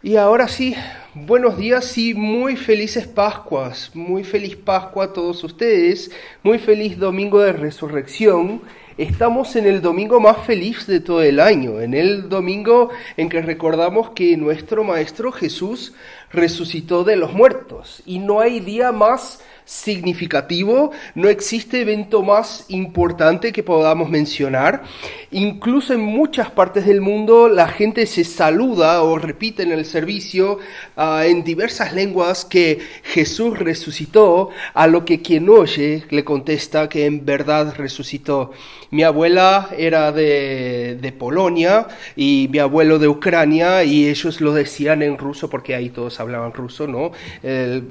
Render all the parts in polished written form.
Y ahora sí, buenos días y muy felices Pascuas. Muy feliz Pascua a todos ustedes. Muy feliz Domingo de Resurrección. Estamos en el domingo más feliz de todo el año, en el domingo en que recordamos que nuestro Maestro Jesús resucitó de los muertos. Y no hay día más significativo, no existe evento más importante que podamos mencionar. Incluso en muchas partes del mundo la gente se saluda o repite en el servicio en diversas lenguas que Jesús resucitó, a lo que quien oye le contesta que en verdad resucitó. Mi abuela era de Polonia y mi abuelo de Ucrania, y ellos lo decían en ruso porque ahí todos hablaban ruso, ¿no?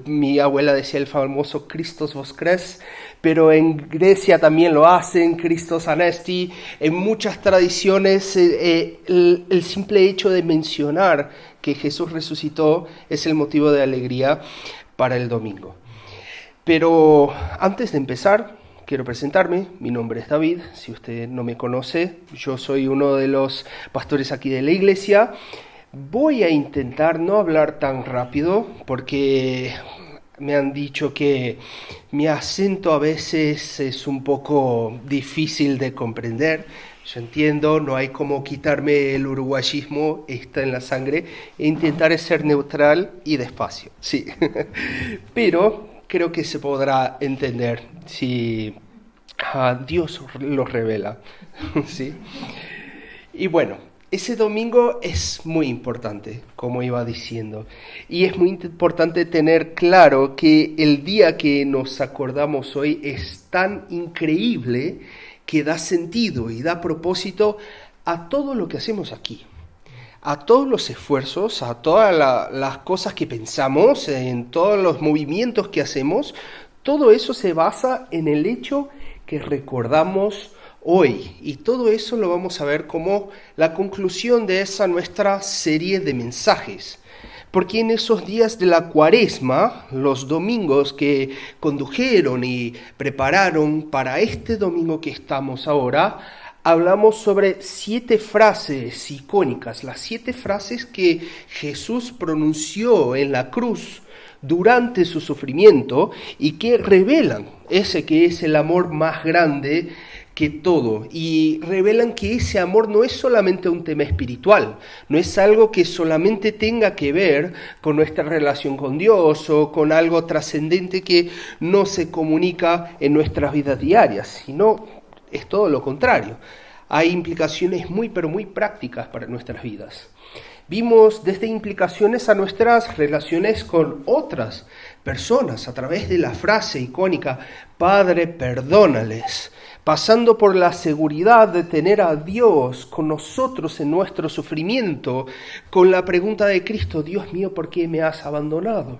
Mi abuela decía el famoso Christos Voskres, pero en Grecia también lo hacen, Christos Anesti. En muchas tradiciones el simple hecho de mencionar que Jesús resucitó es el motivo de alegría para el domingo. Pero antes de empezar, quiero presentarme. Mi nombre es David. Si usted no me conoce, yo soy uno de los pastores aquí de la iglesia. Voy a intentar no hablar tan rápido porque me han dicho que mi acento a veces es un poco difícil de comprender. Yo entiendo, no hay como quitarme el uruguayismo, está en la sangre, e intentaré ser neutral y despacio, sí. Pero creo que se podrá entender si Dios lo revela, ¿sí? Y bueno, ese domingo es muy importante, como iba diciendo, y es muy importante tener claro que el día que nos acordamos hoy es tan increíble que da sentido y da propósito a todo lo que hacemos aquí, a todos los esfuerzos, a todas las cosas que pensamos, en todos los movimientos que hacemos. Todo eso se basa en el hecho que recordamos hoy, y todo eso lo vamos a ver como la conclusión de esa nuestra serie de mensajes. Porque en esos días de la Cuaresma, los domingos que condujeron y prepararon para este domingo que estamos ahora, hablamos sobre 7 frases icónicas, las 7 frases que Jesús pronunció en la cruz durante su sufrimiento y que revelan ese que es el amor más grande que todo, y revelan que ese amor no es solamente un tema espiritual, no es algo que solamente tenga que ver con nuestra relación con Dios o con algo trascendente que no se comunica en nuestras vidas diarias, sino es todo lo contrario. Hay implicaciones muy pero muy prácticas para nuestras vidas. Vimos desde implicaciones a nuestras relaciones con otras personas a través de la frase icónica, Padre, perdónales, pasando por la seguridad de tener a Dios con nosotros en nuestro sufrimiento, con la pregunta de Cristo, Dios mío, ¿por qué me has abandonado?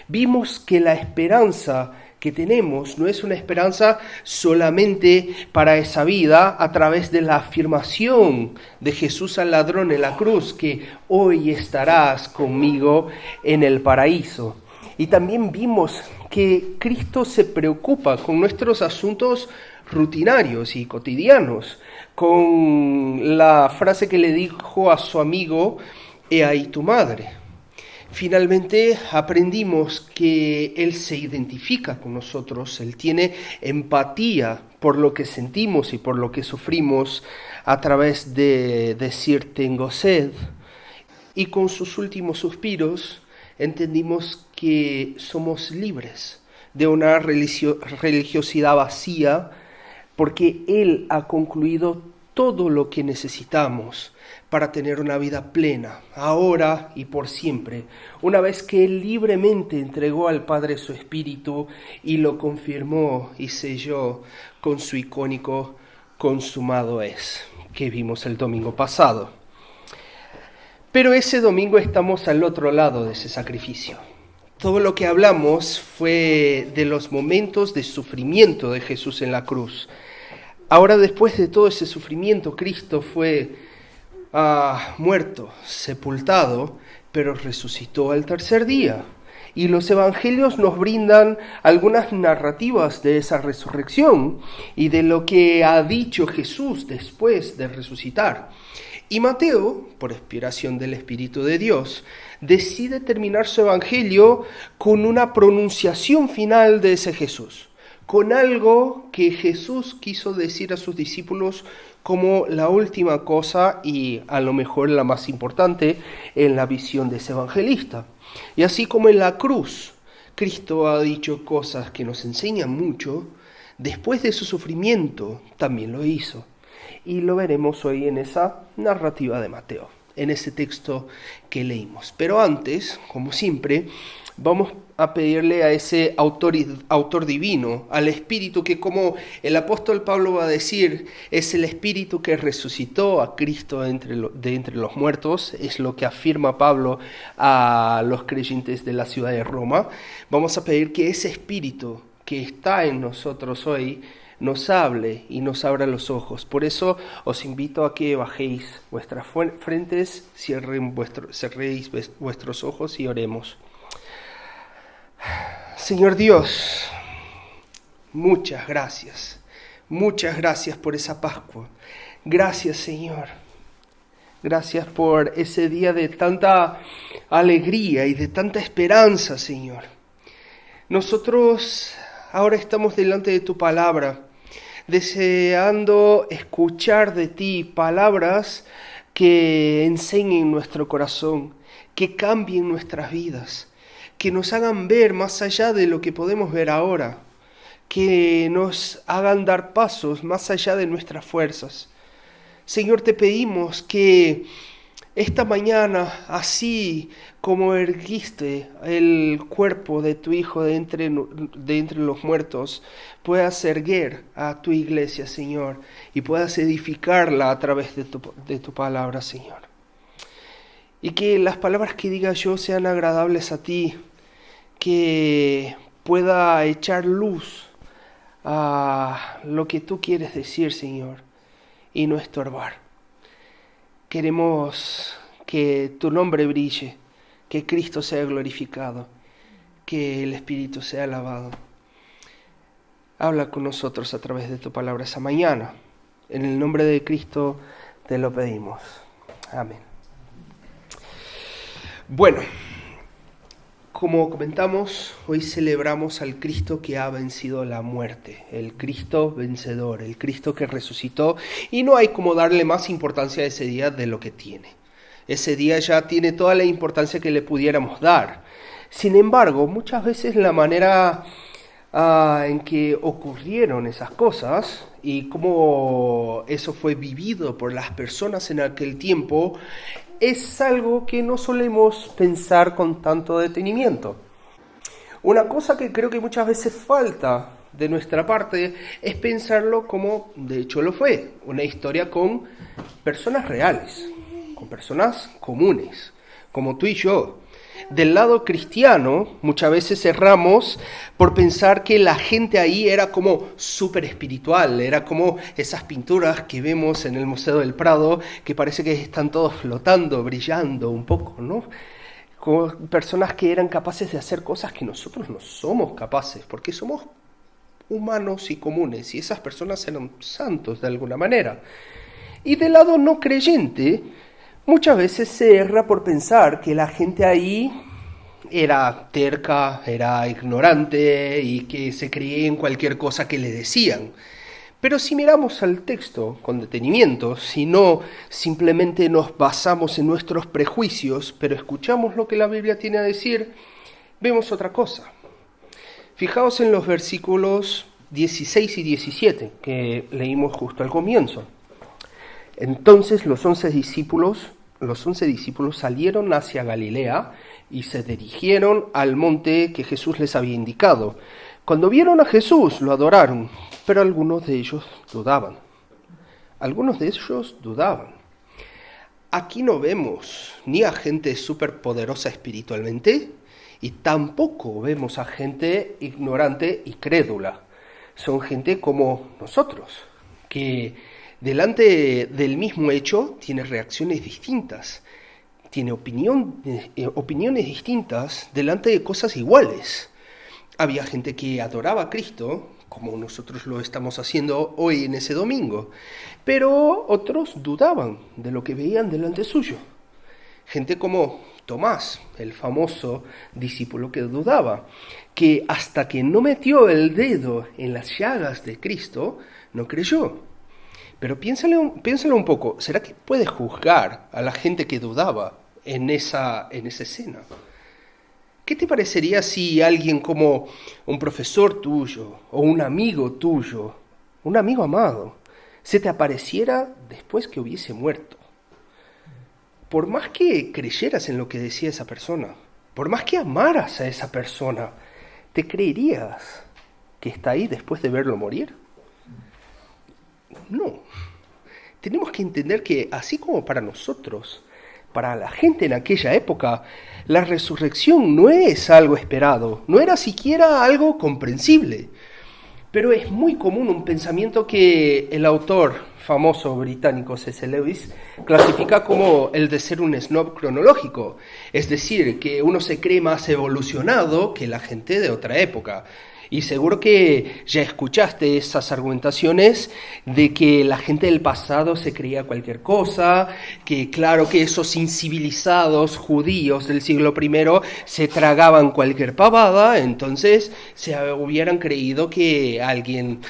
Vimos que la esperanza que tenemos no es una esperanza solamente para esa vida a través de la afirmación de Jesús al ladrón en la cruz, que hoy estarás conmigo en el paraíso. Y también vimos que Cristo se preocupa con nuestros asuntos rutinarios y cotidianos, con la frase que le dijo a su amigo, he ahí tu madre. Finalmente aprendimos que Él se identifica con nosotros, Él tiene empatía por lo que sentimos y por lo que sufrimos a través de decir tengo sed. Y con sus últimos suspiros entendimos que somos libres de una religiosidad vacía, porque Él ha concluido todo lo que necesitamos para tener una vida plena, ahora y por siempre, una vez que Él libremente entregó al Padre su Espíritu y lo confirmó y selló con su icónico consumado es, que vimos el domingo pasado. Pero ese domingo estamos al otro lado de ese sacrificio. Todo lo que hablamos fue de los momentos de sufrimiento de Jesús en la cruz. Ahora, después de todo ese sufrimiento, Cristo fue muerto, sepultado, pero resucitó al tercer día. Y los evangelios nos brindan algunas narrativas de esa resurrección y de lo que ha dicho Jesús después de resucitar. Y Mateo, por inspiración del Espíritu de Dios, decide terminar su evangelio con una pronunciación final de ese Jesús, con algo que Jesús quiso decir a sus discípulos como la última cosa y a lo mejor la más importante en la visión de ese evangelista. Y así como en la cruz, Cristo ha dicho cosas que nos enseñan mucho, después de su sufrimiento también lo hizo. Y lo veremos hoy en esa narrativa de Mateo, en ese texto que leímos. Pero antes, como siempre, vamos a pedirle a ese autor divino, al Espíritu que, como el apóstol Pablo va a decir, es el Espíritu que resucitó a Cristo de entre los muertos, es lo que afirma Pablo a los creyentes de la ciudad de Roma. Vamos a pedir que ese Espíritu que está en nosotros hoy nos hable y nos abra los ojos. Por eso os invito a que bajéis vuestras frentes, cerréis vuestros ojos y oremos. Señor Dios, muchas gracias por esa Pascua. Gracias, Señor. Gracias por ese día de tanta alegría y de tanta esperanza, Señor. Nosotros ahora estamos delante de tu palabra, deseando escuchar de ti palabras que enseñen nuestro corazón, que cambien nuestras vidas, que nos hagan ver más allá de lo que podemos ver ahora, que nos hagan dar pasos más allá de nuestras fuerzas. Señor, te pedimos que esta mañana, así como erguiste el cuerpo de tu Hijo de entre los muertos, puedas erguer a tu iglesia, Señor, y puedas edificarla a través de tu palabra, Señor. Y que las palabras que diga yo sean agradables a ti, que pueda echar luz a lo que tú quieres decir, Señor, y no estorbar. Queremos que tu nombre brille, que Cristo sea glorificado, que el Espíritu sea alabado. Habla con nosotros a través de tu palabra esa mañana. En el nombre de Cristo te lo pedimos. Amén. Bueno, como comentamos, hoy celebramos al Cristo que ha vencido la muerte, el Cristo vencedor, el Cristo que resucitó, y no hay como darle más importancia a ese día de lo que tiene. Ese día ya tiene toda la importancia que le pudiéramos dar. Sin embargo, muchas veces la manera en que ocurrieron esas cosas y cómo eso fue vivido por las personas en aquel tiempo es algo que no solemos pensar con tanto detenimiento. Una cosa que creo que muchas veces falta de nuestra parte es pensarlo como de hecho lo fue, una historia con personas reales, con personas comunes, como tú y yo. Del lado cristiano, muchas veces erramos por pensar que la gente ahí era como súper espiritual, era como esas pinturas que vemos en el Museo del Prado, que parece que están todos flotando, brillando un poco, ¿no? Como personas que eran capaces de hacer cosas que nosotros no somos capaces, porque somos humanos y comunes, y esas personas eran santos de alguna manera. Y del lado no creyente, muchas veces se erra por pensar que la gente ahí era terca, era ignorante y que se creía en cualquier cosa que le decían. Pero si miramos al texto con detenimiento, si no simplemente nos basamos en nuestros prejuicios, pero escuchamos lo que la Biblia tiene a decir, vemos otra cosa. Fijaos en los versículos 16 y 17 que leímos justo al comienzo. Entonces los 11 discípulos salieron hacia Galilea y se dirigieron al monte que Jesús les había indicado. Cuando vieron a Jesús, lo adoraron, pero algunos de ellos dudaban. Aquí no vemos ni a gente superpoderosa espiritualmente y tampoco vemos a gente ignorante y crédula. Son gente como nosotros, que delante del mismo hecho tiene reacciones distintas, tiene opiniones distintas delante de cosas iguales. Había gente que adoraba a Cristo, como nosotros lo estamos haciendo hoy en ese domingo. Pero otros dudaban de lo que veían delante suyo. Gente como Tomás, el famoso discípulo que dudaba, que hasta que no metió el dedo en las llagas de Cristo, no creyó. Pero piénsalo un poco, ¿será que puedes juzgar a la gente que dudaba en esa escena? ¿Qué te parecería si alguien como un profesor tuyo o un amigo tuyo, un amigo amado, se te apareciera después que hubiese muerto? Por más que creyeras en lo que decía esa persona, por más que amaras a esa persona, ¿te creerías que está ahí después de verlo morir? No. Tenemos que entender que así como para nosotros, para la gente en aquella época, la resurrección no es algo esperado, no era siquiera algo comprensible. Pero es muy común un pensamiento que el autor famoso británico C.S. Lewis clasifica como el de ser un snob cronológico, es decir, que uno se cree más evolucionado que la gente de otra época. Y seguro que ya escuchaste esas argumentaciones de que la gente del pasado se creía cualquier cosa, que claro que esos incivilizados judíos del siglo I se tragaban cualquier pavada, entonces se hubieran creído que alguien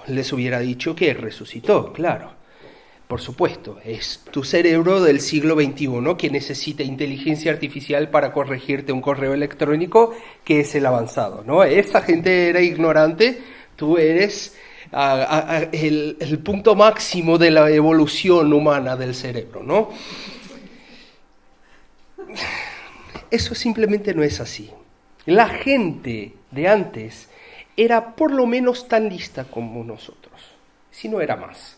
les hubiera dicho que resucitó, claro. Por supuesto, es tu cerebro del siglo XXI que necesita inteligencia artificial para corregirte un correo electrónico que es el avanzado, ¿no? Esa gente era ignorante, tú eres el punto máximo de la evolución humana del cerebro, ¿no? Eso simplemente no es así. La gente de antes era por lo menos tan lista como nosotros, si no era más.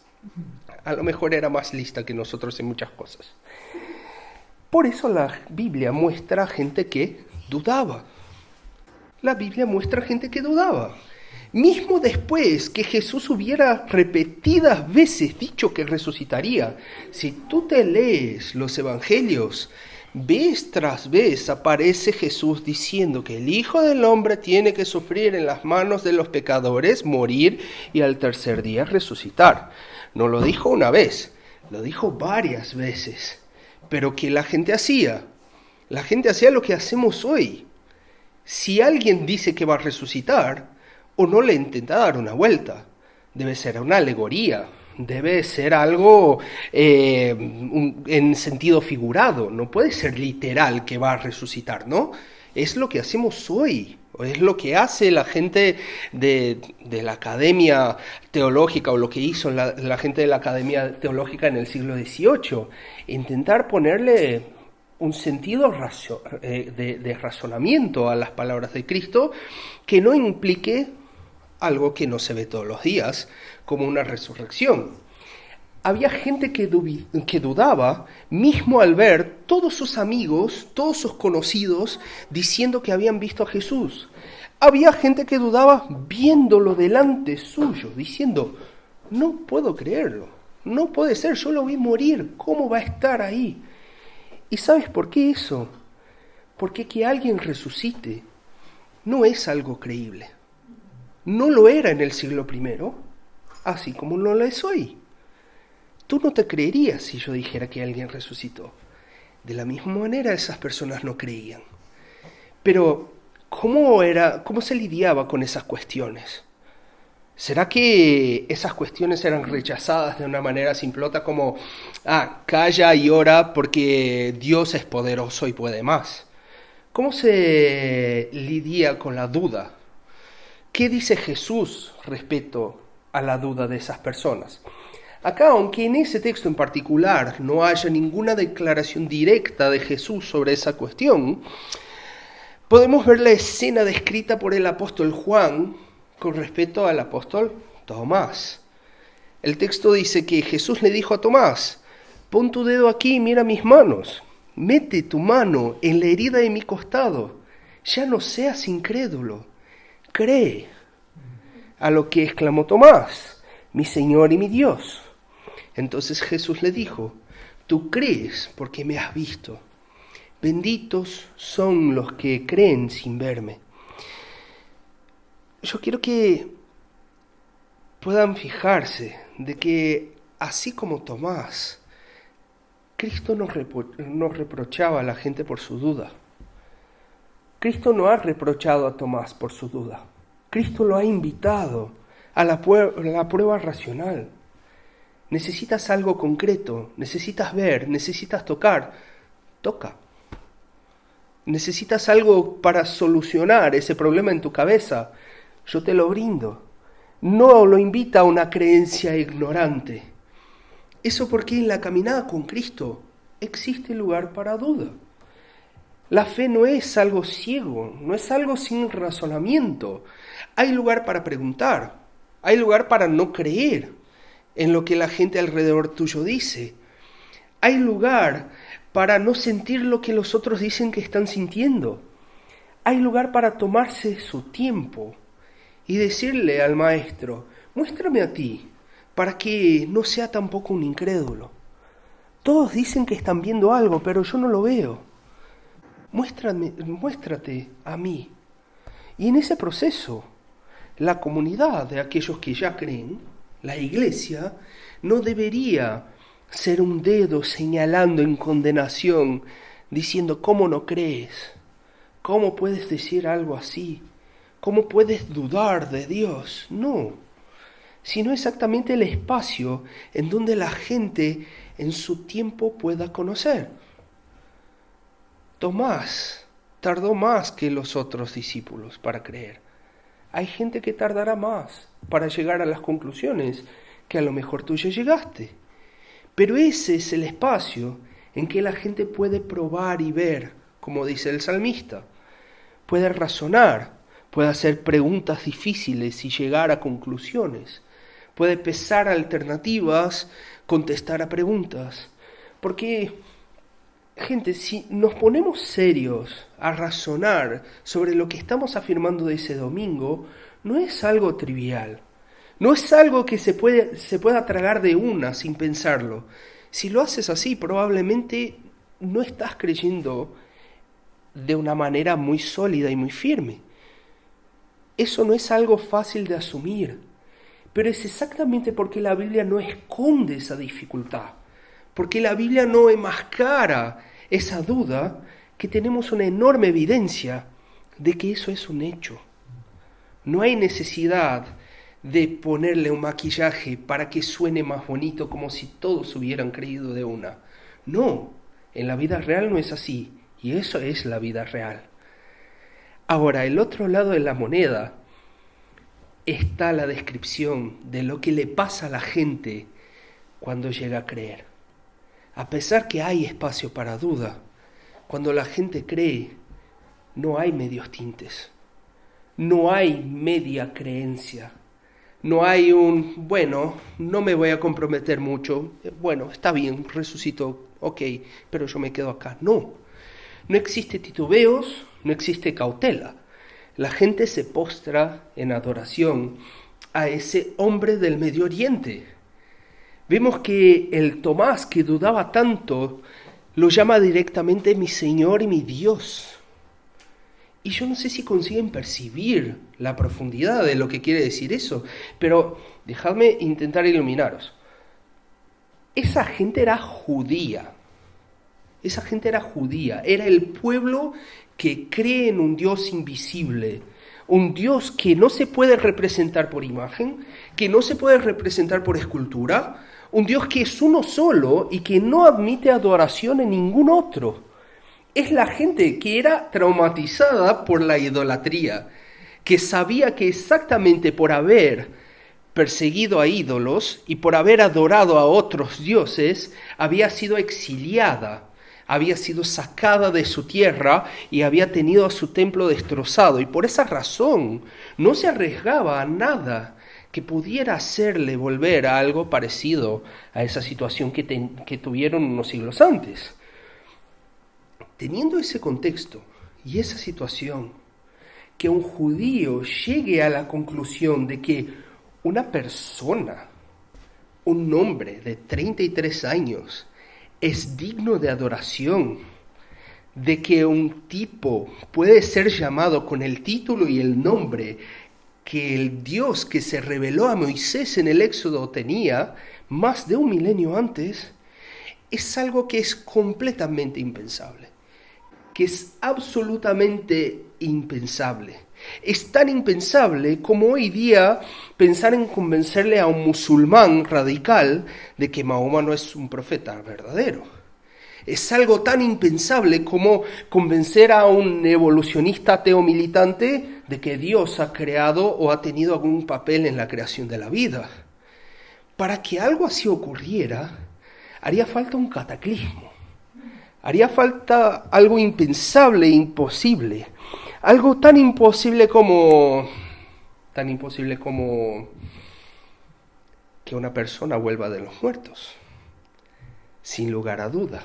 A lo mejor era más lista que nosotros en muchas cosas. Por eso la Biblia muestra gente que dudaba. La Biblia muestra gente que dudaba. Mismo después que Jesús hubiera repetidas veces dicho que resucitaría, si tú te lees los evangelios, vez tras vez aparece Jesús diciendo que el Hijo del Hombre tiene que sufrir en las manos de los pecadores, morir y al tercer día resucitar. No lo dijo una vez, lo dijo varias veces. Pero ¿qué la gente hacía? La gente hacía lo que hacemos hoy. Si alguien dice que va a resucitar, o no le intenta dar una vuelta. Debe ser una alegoría, debe ser algo en sentido figurado. No puede ser literal que va a resucitar, ¿no? Es lo que hacemos hoy. Es lo que hace la gente de la academia teológica, o lo que hizo la gente de la academia teológica en el siglo XVIII. Intentar ponerle un sentido de razonamiento a las palabras de Cristo que no implique algo que no se ve todos los días, como una resurrección. Había gente que dudaba, mismo al ver todos sus amigos, todos sus conocidos, diciendo que habían visto a Jesús. Había gente que dudaba viéndolo delante suyo, diciendo, no puedo creerlo, no puede ser, yo lo vi morir, ¿cómo va a estar ahí? ¿Y sabes por qué eso? Porque que alguien resucite no es algo creíble. No lo era en el siglo I, así como no lo es hoy. Tú no te creerías si yo dijera que alguien resucitó. De la misma manera esas personas no creían. Pero, ¿cómo se lidiaba con esas cuestiones? ¿Será que esas cuestiones eran rechazadas de una manera simplota como, calla y ora porque Dios es poderoso y puede más? ¿Cómo se lidia con la duda? ¿Qué dice Jesús respecto a la duda de esas personas? Acá, aunque en ese texto en particular no haya ninguna declaración directa de Jesús sobre esa cuestión, podemos ver la escena descrita por el apóstol Juan con respecto al apóstol Tomás. El texto dice que Jesús le dijo a Tomás, pon tu dedo aquí y mira mis manos, mete tu mano en la herida de mi costado, ya no seas incrédulo, cree. A lo que exclamó Tomás, mi Señor y mi Dios. Entonces Jesús le dijo, tú crees porque me has visto. Benditos son los que creen sin verme. yo quiero que puedan fijarse de que así como Tomás, Cristo nos reprochaba a la gente por su duda. Cristo no ha reprochado a Tomás por su duda. Cristo lo ha invitado a la prueba racional. Necesitas algo concreto, necesitas ver, necesitas tocar. Toca. Necesitas algo para solucionar ese problema en tu cabeza. Yo te lo brindo. No lo invita a una creencia ignorante. Eso porque en la caminada con Cristo existe lugar para duda. La fe no es algo ciego, no es algo sin razonamiento. Hay lugar para preguntar, hay lugar para no creer en lo que la gente alrededor tuyo dice. Hay lugar para no sentir lo que los otros dicen que están sintiendo. Hay lugar para tomarse su tiempo y decirle al maestro, muéstrame a ti, para que no sea tampoco un incrédulo. Todos dicen que están viendo algo, pero yo no lo veo. Muéstrate a mí. Y en ese proceso, la comunidad de aquellos que ya creen, la iglesia, no debería ser un dedo señalando en condenación, diciendo, ¿cómo no crees? ¿Cómo puedes decir algo así? ¿Cómo puedes dudar de Dios? No, sino exactamente el espacio en donde la gente en su tiempo pueda conocer. Tomás tardó más que los otros discípulos para creer. Hay gente que tardará más para llegar a las conclusiones que a lo mejor tú ya llegaste. Pero ese es el espacio en que la gente puede probar y ver, como dice el salmista. Puede razonar, puede hacer preguntas difíciles y llegar a conclusiones. Puede pesar alternativas, contestar a preguntas. Porque, gente, si nos ponemos serios a razonar sobre lo que estamos afirmando de ese domingo, no es algo trivial. No es algo que se pueda tragar de una sin pensarlo. Si lo haces así, probablemente no estás creyendo de una manera muy sólida y muy firme. Eso no es algo fácil de asumir, pero es exactamente porque la Biblia no esconde esa dificultad, porque la Biblia no enmascara esa duda, que tenemos una enorme evidencia de que eso es un hecho. No hay necesidad de ponerle un maquillaje para que suene más bonito, como si todos hubieran creído de una. No, en la vida real no es así, y eso es la vida real. Ahora, el otro lado de la moneda está la descripción de lo que le pasa a la gente cuando llega a creer. A pesar que hay espacio para duda, cuando la gente cree, no hay medios tintes, no hay media creencia. No hay bueno, no me voy a comprometer mucho, bueno, está bien, resucito, ok, pero yo me quedo acá. No existe titubeos, no existe cautela. La gente se postra en adoración a ese hombre del Medio Oriente. Vemos que el Tomás, que dudaba tanto, lo llama directamente mi Señor y mi Dios. Y yo no sé si consiguen percibir la profundidad de lo que quiere decir eso, pero dejadme intentar iluminaros. Esa gente era judía. Era el pueblo que cree en un Dios invisible, un Dios que no se puede representar por imagen, que no se puede representar por escultura, un Dios que es uno solo y que no admite adoración en ningún otro. Es la gente que era traumatizada por la idolatría, que sabía que exactamente por haber perseguido a ídolos y por haber adorado a otros dioses, había sido exiliada, había sido sacada de su tierra y había tenido a su templo destrozado. Y por esa razón no se arriesgaba a nada que pudiera hacerle volver a algo parecido a esa situación que tuvieron unos siglos antes. Teniendo ese contexto y esa situación, que un judío llegue a la conclusión de que una persona, un hombre de 33 años, es digno de adoración, de que un tipo puede ser llamado con el título y el nombre que el Dios que se reveló a Moisés en el Éxodo tenía más de 1 milenio antes, es algo que es completamente impensable, que es absolutamente impensable. Es tan impensable como hoy día pensar en convencerle a un musulmán radical de que Mahoma no es un profeta verdadero. Es algo tan impensable como convencer a un evolucionista ateo militante de que Dios ha creado o ha tenido algún papel en la creación de la vida. Para que algo así ocurriera, haría falta un cataclismo. Haría falta algo impensable e imposible. Algo tan imposible como que una persona vuelva de los muertos, sin lugar a duda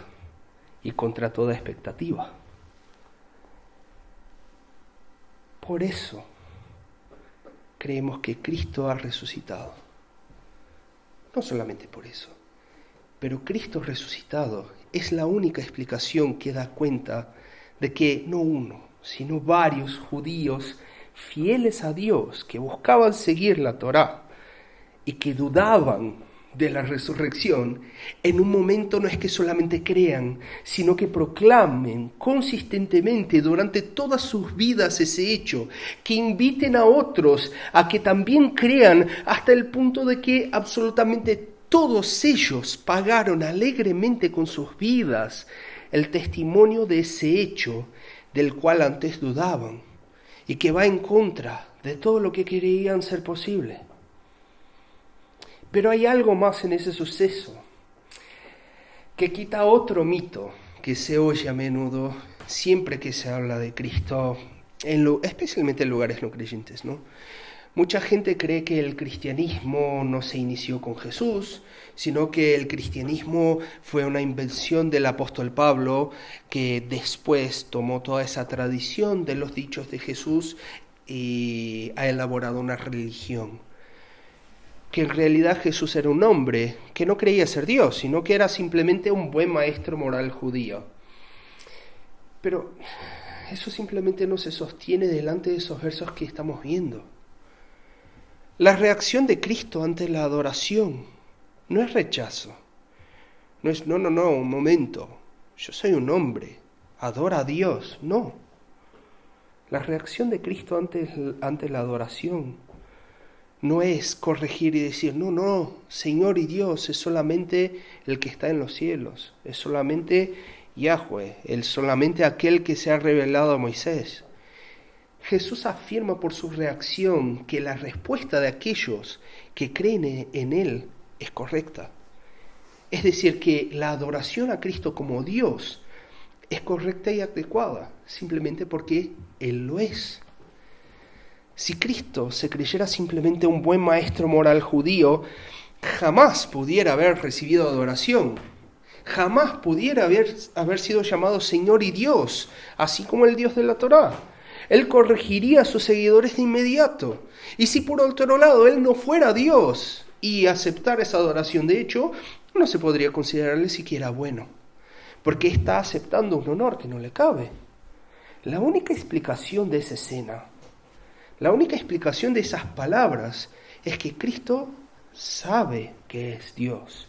y contra toda expectativa. Por eso creemos que Cristo ha resucitado. No solamente por eso, pero Cristo resucitado es la única explicación que da cuenta de que no uno, sino varios judíos fieles a Dios que buscaban seguir la Torá y que dudaban de la resurrección, en un momento no es que solamente crean, sino que proclamen consistentemente durante todas sus vidas ese hecho, que inviten a otros a que también crean hasta el punto de que absolutamente todos ellos pagaron alegremente con sus vidas el testimonio de ese hecho del cual antes dudaban y que va en contra de todo lo que creían ser posible. Pero hay algo más en ese suceso que quita otro mito que se oye a menudo siempre que se habla de Cristo, especialmente en lugares no creyentes, ¿no? Mucha gente cree que el cristianismo no se inició con Jesús, sino que el cristianismo fue una invención del apóstol Pablo, que después tomó toda esa tradición de los dichos de Jesús y ha elaborado una religión. Que en realidad Jesús era un hombre que no creía ser Dios, sino que era simplemente un buen maestro moral judío. Pero eso simplemente no se sostiene delante de esos versos que estamos viendo. La reacción de Cristo ante la adoración no es rechazo. No es, no, un momento, yo soy un hombre, adora a Dios. No. La reacción de Cristo ante la adoración no es corregir y decir, no, Señor y Dios es solamente el que está en los cielos, es solamente Yahweh, es solamente aquel que se ha revelado a Moisés. Jesús afirma por su reacción que la respuesta de aquellos que creen en Él es correcta. Es decir, que la adoración a Cristo como Dios es correcta y adecuada, simplemente porque Él lo es. Si Cristo se creyera simplemente un buen maestro moral judío, jamás pudiera haber recibido adoración, jamás pudiera haber sido llamado Señor y Dios, así como el Dios de la Torá. Él corregiría a sus seguidores de inmediato. Y si por otro lado Él no fuera Dios y aceptara esa adoración, de hecho, no se podría considerarle siquiera bueno, porque está aceptando un honor que no le cabe. La única explicación de esa escena, la única explicación de esas palabras, es que Cristo sabe que es Dios,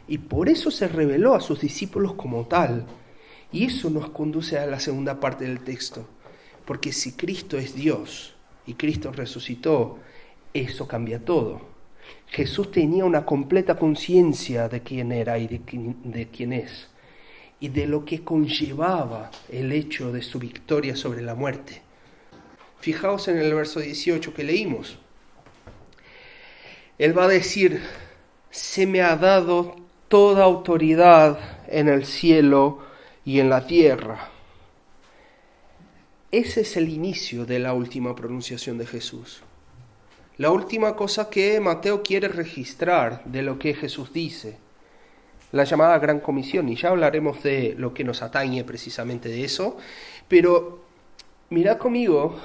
y por eso se reveló a sus discípulos como tal. Y eso nos conduce a la segunda parte del texto. Porque si Cristo es Dios y Cristo resucitó, eso cambia todo. Jesús tenía una completa conciencia de quién era y de quién es, y de lo que conllevaba el hecho de su victoria sobre la muerte. Fijaos en el verso 18 que leímos. Él va a decir, se me ha dado toda autoridad en el cielo y en la tierra. Ese es el inicio de la última pronunciación de Jesús. La última cosa que Mateo quiere registrar de lo que Jesús dice. La llamada Gran Comisión, y ya hablaremos de lo que nos atañe precisamente de eso. Pero mirad conmigo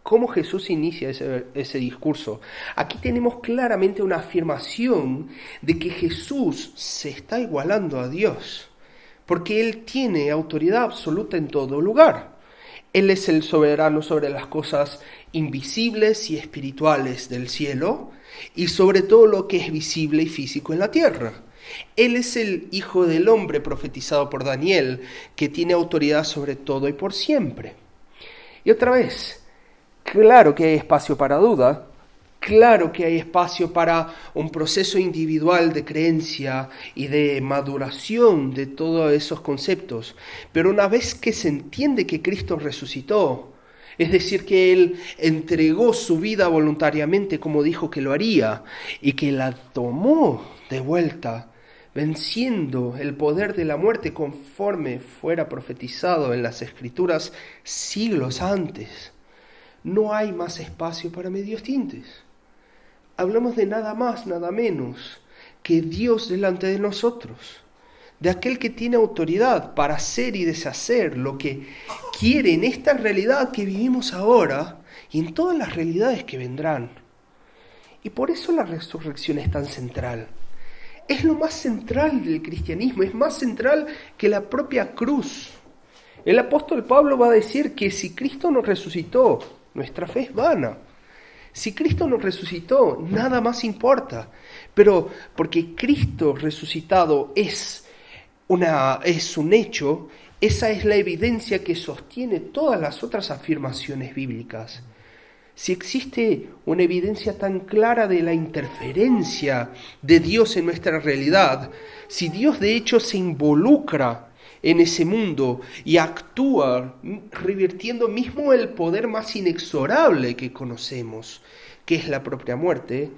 cómo Jesús inicia ese discurso. Aquí tenemos claramente una afirmación de que Jesús se está igualando a Dios, porque Él tiene autoridad absoluta en todo lugar. Él es el soberano sobre las cosas invisibles y espirituales del cielo y sobre todo lo que es visible y físico en la tierra. Él es el Hijo del Hombre profetizado por Daniel, que tiene autoridad sobre todo y por siempre. Y otra vez, claro que hay espacio para duda, claro que hay espacio para un proceso individual de creencia y de maduración de todos esos conceptos, pero una vez que se entiende que Cristo resucitó, es decir, que Él entregó su vida voluntariamente como dijo que lo haría y que la tomó de vuelta, venciendo el poder de la muerte conforme fuera profetizado en las Escrituras siglos antes. No hay más espacio para medios tintes. Hablamos de nada más, nada menos que Dios delante de nosotros, de aquel que tiene autoridad para hacer y deshacer lo que quiere en esta realidad que vivimos ahora y en todas las realidades que vendrán. Y por eso la resurrección es tan central. Es lo más central del cristianismo, es más central que la propia cruz. El apóstol Pablo va a decir que si Cristo nos resucitó, nuestra fe es vana. Si Cristo nos resucitó, nada más importa. Pero porque Cristo resucitado es un hecho, esa es la evidencia que sostiene todas las otras afirmaciones bíblicas. Si existe una evidencia tan clara de la interferencia de Dios en nuestra realidad, si Dios de hecho se involucra en ese mundo y actúa revirtiendo mismo el poder más inexorable que conocemos, que es la propia muerte,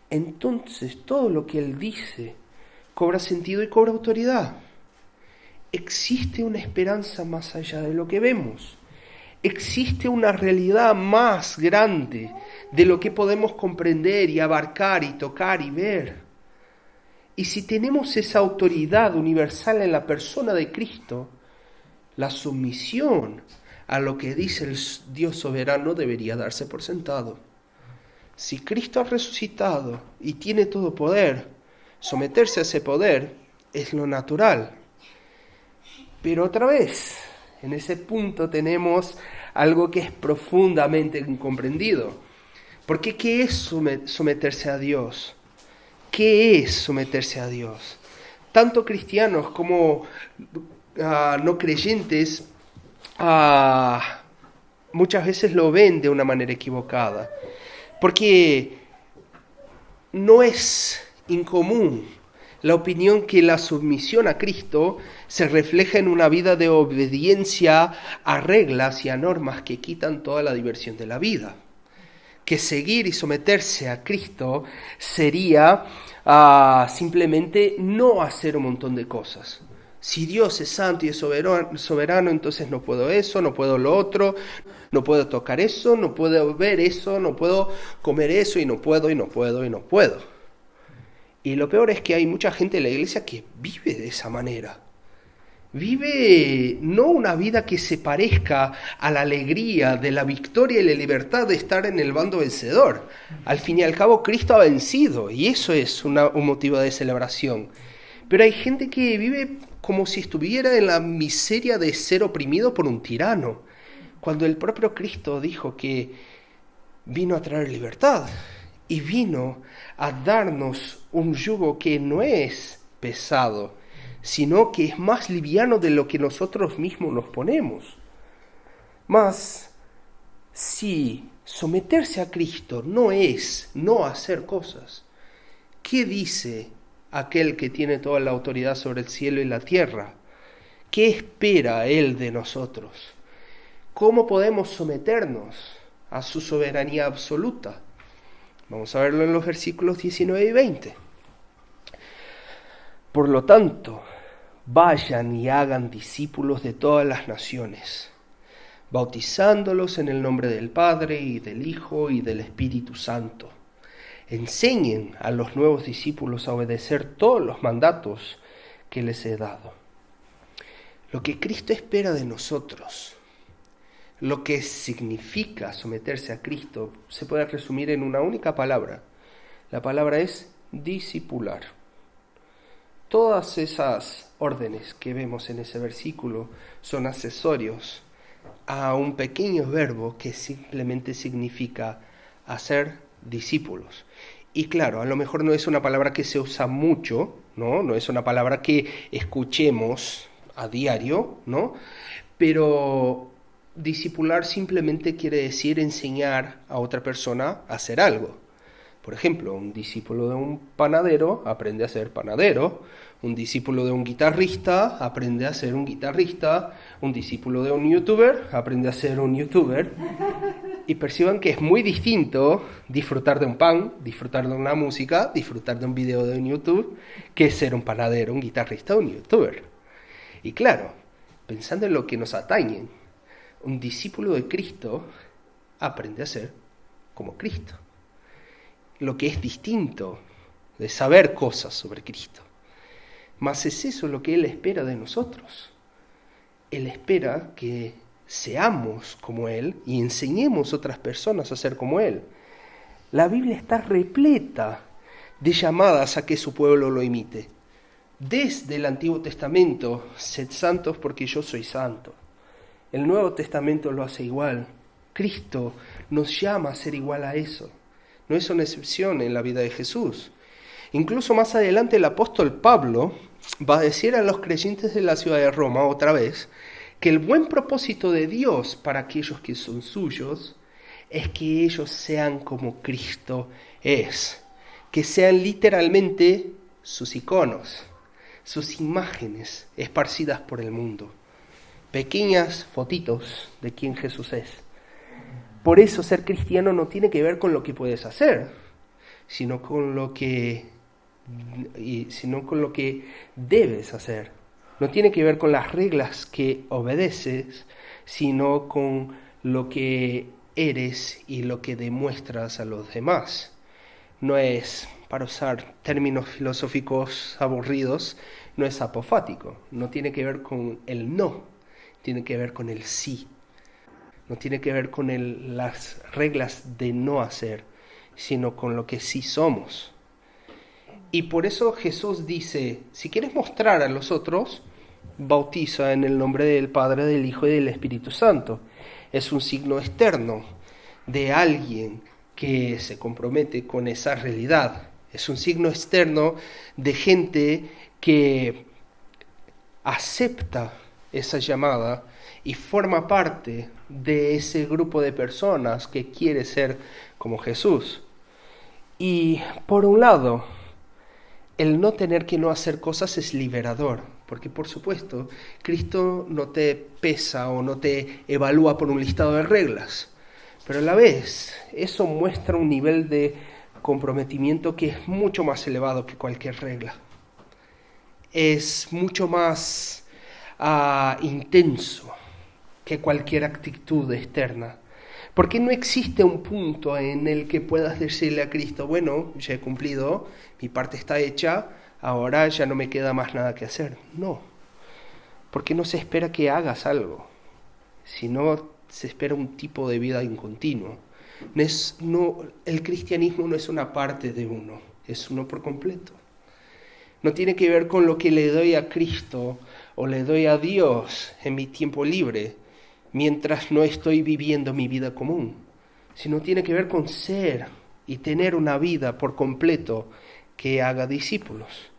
entonces todo lo que Él dice cobra sentido y cobra autoridad. Existe una esperanza más allá de lo que vemos. Existe una realidad más grande de lo que podemos comprender y abarcar y tocar y ver. Y si tenemos esa autoridad universal en la persona de Cristo, la sumisión a lo que dice el Dios soberano debería darse por sentado. Si Cristo ha resucitado y tiene todo poder, someterse a ese poder es lo natural. Pero otra vez, en ese punto tenemos algo que es profundamente incomprendido. Porque ¿qué es someterse a Dios? ¿Qué es someterse a Dios? Tanto cristianos como no creyentes muchas veces lo ven de una manera equivocada. Porque no es incomún la opinión que la sumisión a Cristo se refleja en una vida de obediencia a reglas y a normas que quitan toda la diversión de la vida. Que seguir y someterse a Cristo sería simplemente no hacer un montón de cosas. Si Dios es santo y es soberano, entonces no puedo eso, no puedo lo otro, no puedo tocar eso, no puedo ver eso, no puedo comer eso y no puedo, y no puedo, y no puedo. Y lo peor es que hay mucha gente en la iglesia que vive de esa manera. Vive no una vida que se parezca a la alegría de la victoria y la libertad de estar en el bando vencedor. Al fin y al cabo, Cristo ha vencido y eso es un motivo de celebración. Pero hay gente que vive como si estuviera en la miseria de ser oprimido por un tirano, cuando el propio Cristo dijo que vino a traer libertad y vino a darnos un yugo que no es pesado, sino que es más liviano de lo que nosotros mismos nos ponemos. Mas, si someterse a Cristo no es no hacer cosas, ¿qué dice aquel que tiene toda la autoridad sobre el cielo y la tierra? ¿Qué espera Él de nosotros? ¿Cómo podemos someternos a su soberanía absoluta? Vamos a verlo en los versículos 19 y 20. Por lo tanto, vayan y hagan discípulos de todas las naciones, bautizándolos en el nombre del Padre y del Hijo y del Espíritu Santo. Enseñen a los nuevos discípulos a obedecer todos los mandatos que les he dado. Lo que Cristo espera de nosotros, lo que significa someterse a Cristo, se puede resumir en una única palabra. La palabra es discipular. Todas esas órdenes que vemos en ese versículo son accesorios a un pequeño verbo que simplemente significa hacer discípulos. Y claro, a lo mejor no es una palabra que se usa mucho, ¿no? No es una palabra que escuchemos a diario, ¿no? Pero discipular simplemente quiere decir enseñar a otra persona a hacer algo. Por ejemplo, un discípulo de un panadero aprende a ser panadero, un discípulo de un guitarrista aprende a ser un guitarrista, un discípulo de un youtuber aprende a ser un youtuber. Y perciban que es muy distinto disfrutar de un pan, disfrutar de una música, disfrutar de un video de un YouTube, que ser un panadero, un guitarrista o un youtuber. Y claro, pensando en lo que nos atañe, un discípulo de Cristo aprende a ser como Cristo. Lo que es distinto de saber cosas sobre Cristo. Mas es eso lo que Él espera de nosotros. Él espera que seamos como Él y enseñemos a otras personas a ser como Él. La Biblia está repleta de llamadas a que su pueblo lo imite. Desde el Antiguo Testamento, sed santos porque yo soy santo. El Nuevo Testamento lo hace igual. Cristo nos llama a ser igual a eso. No es una excepción en la vida de Jesús. Incluso más adelante el apóstol Pablo va a decir a los creyentes de la ciudad de Roma otra vez que el buen propósito de Dios para aquellos que son suyos es que ellos sean como Cristo es, que sean literalmente sus iconos, sus imágenes esparcidas por el mundo, pequeñas fotitos de quién Jesús es. Por eso ser cristiano no tiene que ver con lo que puedes hacer, sino con lo que debes hacer. No tiene que ver con las reglas que obedeces, sino con lo que eres y lo que demuestras a los demás. No es, para usar términos filosóficos aburridos, no es apofático. No tiene que ver con el no, tiene que ver con el sí. No tiene que ver con las reglas de no hacer, sino con lo que sí somos. Y por eso Jesús dice, si quieres mostrar a los otros, bautiza en el nombre del Padre, del Hijo y del Espíritu Santo. Es un signo externo de alguien que se compromete con esa realidad. Es un signo externo de gente que acepta esa llamada y forma parte de ese grupo de personas que quiere ser como Jesús. Y por un lado, el no tener que no hacer cosas es liberador, porque por supuesto, Cristo no te pesa o no te evalúa por un listado de reglas, pero a la vez eso muestra un nivel de comprometimiento que es mucho más elevado que cualquier regla. Es mucho más intenso que cualquier actitud externa. Porque no existe un punto en el que puedas decirle a Cristo, bueno, ya he cumplido, mi parte está hecha, ahora ya no me queda más nada que hacer. No, porque no se espera que hagas algo, sino se espera un tipo de vida incontinuo. El cristianismo no es una parte de uno, es uno por completo. No tiene que ver con lo que le doy a Cristo o le doy a Dios en mi tiempo libre, mientras no estoy viviendo mi vida común, sino tiene que ver con ser y tener una vida por completo que haga discípulos.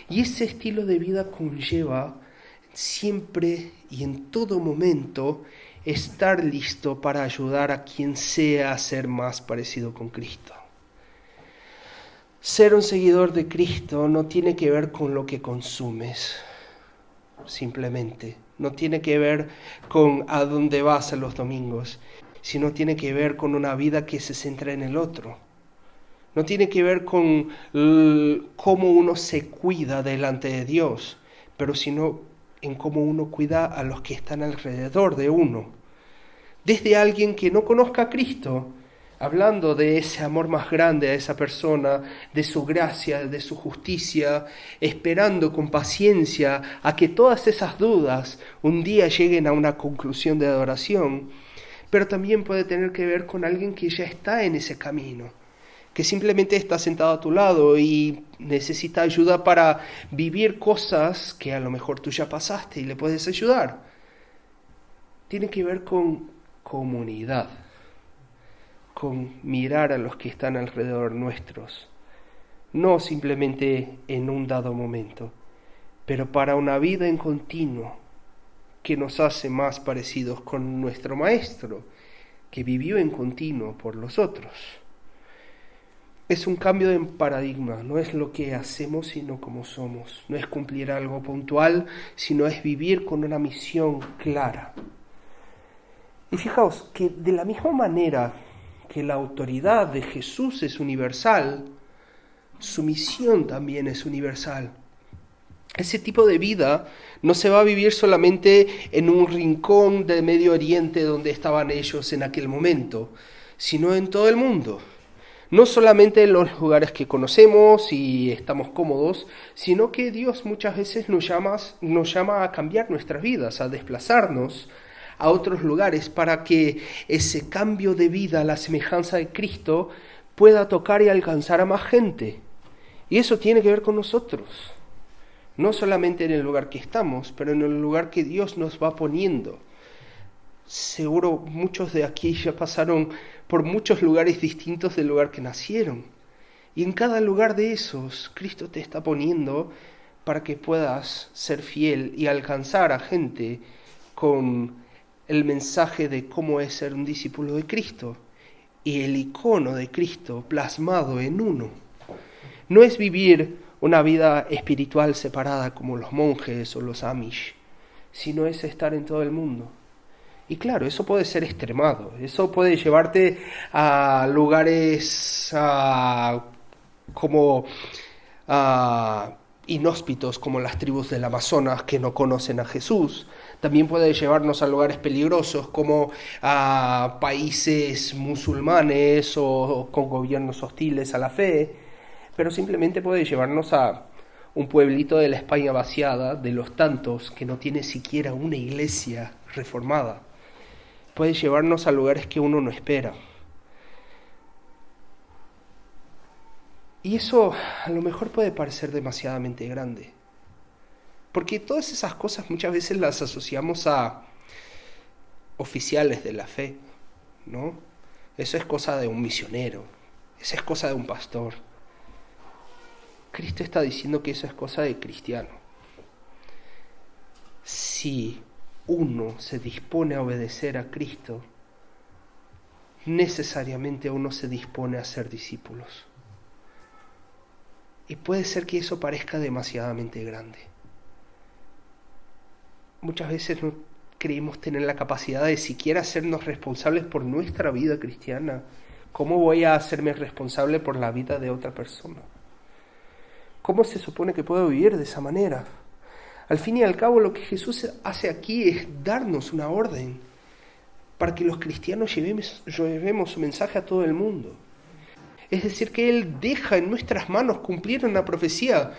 Y ese estilo de vida conlleva siempre y en todo momento estar listo para ayudar a quien sea a ser más parecido con Cristo. Ser un seguidor de Cristo no tiene que ver con lo que consumes, simplemente. No tiene que ver con a dónde vas a los domingos, sino tiene que ver con una vida que se centra en el otro. No tiene que ver con cómo uno se cuida delante de Dios, pero sino en cómo uno cuida a los que están alrededor de uno. Desde alguien que no conozca a Cristo, hablando de ese amor más grande a esa persona, de su gracia, de su justicia, esperando con paciencia a que todas esas dudas un día lleguen a una conclusión de adoración, pero también puede tener que ver con alguien que ya está en ese camino, que simplemente está sentado a tu lado y necesita ayuda para vivir cosas que a lo mejor tú ya pasaste y le puedes ayudar. tiene que ver con comunidad, con mirar a los que están alrededor nuestros, no simplemente en un dado momento, pero para una vida en continuo que nos hace más parecidos con nuestro Maestro, que vivió en continuo por los otros. Es un cambio de paradigma, no es lo que hacemos sino como somos, no es cumplir algo puntual, sino es vivir con una misión clara. Y fijaos que de la misma manera que la autoridad de Jesús es universal, su misión también es universal. Ese tipo de vida no se va a vivir solamente en un rincón de Medio Oriente donde estaban ellos en aquel momento, sino en todo el mundo. No solamente en los lugares que conocemos y estamos cómodos, sino que Dios muchas veces nos llama a cambiar nuestras vidas, a desplazarnos a otros lugares para que ese cambio de vida a la semejanza de Cristo pueda tocar y alcanzar a más gente. Y eso tiene que ver con nosotros. No solamente en el lugar que estamos, pero en el lugar que Dios nos va poniendo. Seguro muchos de aquí ya pasaron por muchos lugares distintos del lugar que nacieron. Y en cada lugar de esos, Cristo te está poniendo para que puedas ser fiel y alcanzar a gente con el mensaje de cómo es ser un discípulo de Cristo y el icono de Cristo plasmado en uno. No es vivir una vida espiritual separada como los monjes o los Amish, sino es estar en todo el mundo. Y claro, eso puede ser extremado, eso puede llevarte a lugares inhóspitos como las tribus del Amazonas que no conocen a Jesús. También puede llevarnos a lugares peligrosos como a países musulmanes o con gobiernos hostiles a la fe, pero simplemente puede llevarnos a un pueblito de la España vaciada, de los tantos que no tiene siquiera una iglesia reformada. Puede llevarnos a lugares que uno no espera. Y eso a lo mejor puede parecer demasiadamente grande, porque todas esas cosas muchas veces las asociamos a oficiales de la fe, ¿no? Eso es cosa de un misionero, eso es cosa de un pastor. Cristo está diciendo que eso es cosa de cristiano. Si uno se dispone a obedecer a Cristo, necesariamente uno se dispone a ser discípulos. Y puede ser que eso parezca demasiadamente grande. Muchas veces no creemos tener la capacidad de siquiera hacernos responsables por nuestra vida cristiana. ¿Cómo voy a hacerme responsable por la vida de otra persona? ¿Cómo se supone que puedo vivir de esa manera? Al fin y al cabo, lo que Jesús hace aquí es darnos una orden para que los cristianos llevemos su mensaje a todo el mundo. Es decir, que Él deja en nuestras manos cumplir una profecía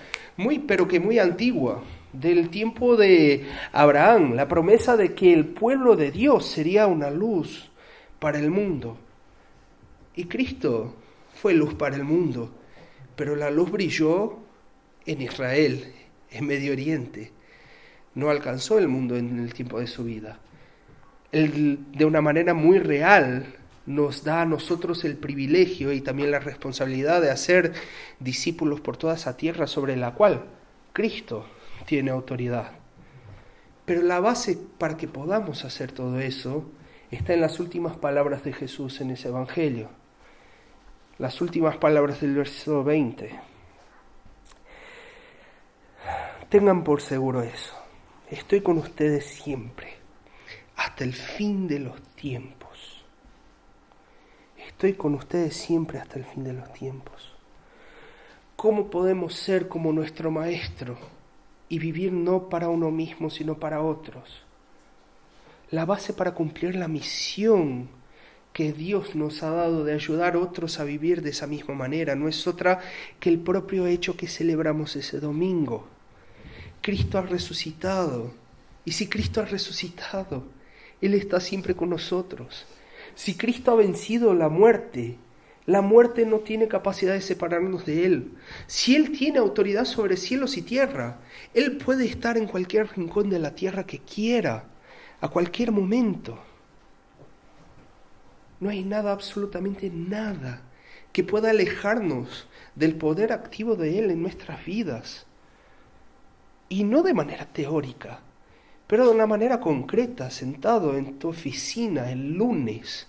pero que muy antigua, del tiempo de Abraham, la promesa de que el pueblo de Dios sería una luz para el mundo. Y Cristo fue luz para el mundo, pero la luz brilló en Israel, en Medio Oriente. No alcanzó el mundo en el tiempo de su vida. Él, de una manera muy real, nos da a nosotros el privilegio y también la responsabilidad de hacer discípulos por toda esa tierra sobre la cual Cristo tiene autoridad. Pero la base para que podamos hacer todo eso está en las últimas palabras de Jesús en ese Evangelio. Las últimas palabras del verso 20. Tengan por seguro eso. Estoy con ustedes siempre, hasta el fin de los tiempos. Estoy con ustedes siempre hasta el fin de los tiempos. ¿Cómo podemos ser como nuestro Maestro y vivir no para uno mismo, sino para otros? La base para cumplir la misión que Dios nos ha dado de ayudar a otros a vivir de esa misma manera no es otra que el propio hecho que celebramos ese domingo. Cristo ha resucitado. Y si Cristo ha resucitado, Él está siempre con nosotros. Si Cristo ha vencido la muerte no tiene capacidad de separarnos de Él. Si Él tiene autoridad sobre cielos y tierra, Él puede estar en cualquier rincón de la tierra que quiera, a cualquier momento. No hay nada, absolutamente nada, que pueda alejarnos del poder activo de Él en nuestras vidas. Y no de manera teórica, pero de una manera concreta, sentado en tu oficina el lunes,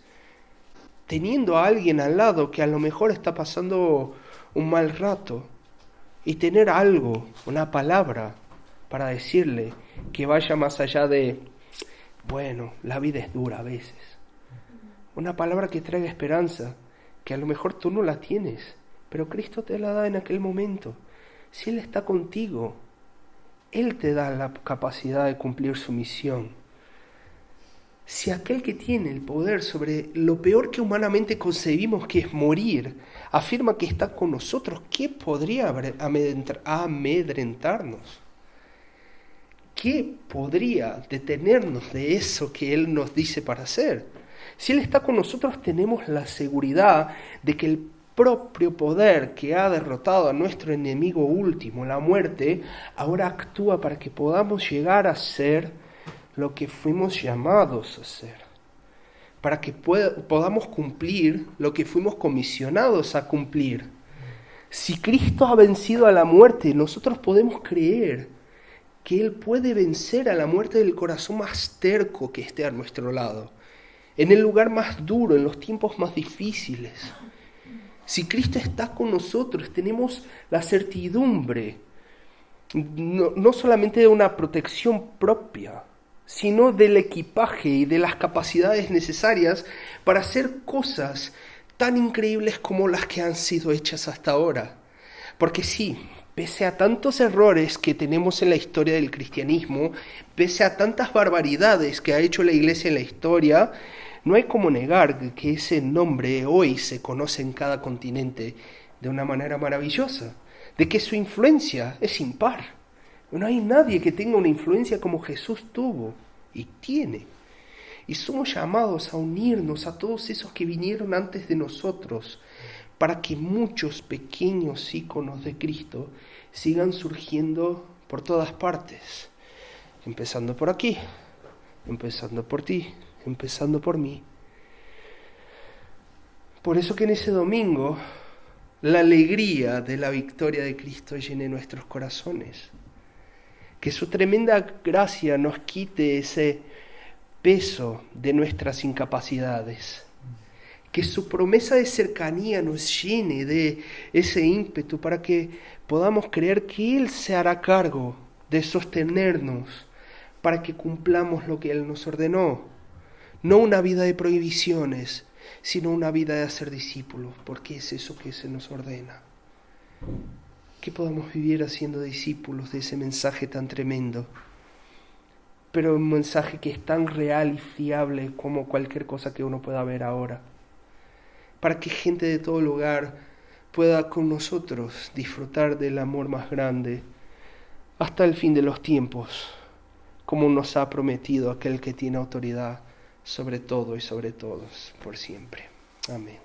teniendo a alguien al lado que a lo mejor está pasando un mal rato, y tener algo, una palabra, para decirle que vaya más allá de, bueno, la vida es dura a veces. Una palabra que traiga esperanza, que a lo mejor tú no la tienes, pero Cristo te la da en aquel momento. Si Él está contigo, Él te da la capacidad de cumplir su misión. Si aquel que tiene el poder sobre lo peor que humanamente concebimos, que es morir, afirma que está con nosotros, ¿qué podría amedrentarnos? ¿Qué podría detenernos de eso que Él nos dice para hacer? Si Él está con nosotros, tenemos la seguridad de que el propio poder que ha derrotado a nuestro enemigo último, la muerte, ahora actúa para que podamos llegar a ser lo que fuimos llamados a ser, para que podamos cumplir lo que fuimos comisionados a cumplir. Si Cristo ha vencido a la muerte, nosotros podemos creer que Él puede vencer a la muerte del corazón más terco que esté a nuestro lado, en el lugar más duro, en los tiempos más difíciles. Si Cristo está con nosotros, tenemos la certidumbre, no solamente de una protección propia, sino del equipaje y de las capacidades necesarias para hacer cosas tan increíbles como las que han sido hechas hasta ahora. Porque sí, pese a tantos errores que tenemos en la historia del cristianismo, pese a tantas barbaridades que ha hecho la Iglesia en la historia, no hay como negar que ese nombre hoy se conoce en cada continente de una manera maravillosa, de que su influencia es impar. No hay nadie que tenga una influencia como Jesús tuvo y tiene. Y somos llamados a unirnos a todos esos que vinieron antes de nosotros, para que muchos pequeños íconos de Cristo sigan surgiendo por todas partes, empezando por aquí, empezando por ti, empezando por mí. Por eso que en ese domingo la alegría de la victoria de Cristo llene nuestros corazones. Que su tremenda gracia nos quite ese peso de nuestras incapacidades. Que su promesa de cercanía nos llene de ese ímpetu para que podamos creer que Él se hará cargo de sostenernos para que cumplamos lo que Él nos ordenó. No una vida de prohibiciones, sino una vida de hacer discípulos, porque es eso que se nos ordena. Que podamos vivir haciendo discípulos de ese mensaje tan tremendo, pero un mensaje que es tan real y fiable como cualquier cosa que uno pueda ver ahora, para que gente de todo lugar pueda con nosotros disfrutar del amor más grande hasta el fin de los tiempos, como nos ha prometido aquel que tiene autoridad sobre todo y sobre todos, por siempre. Amén.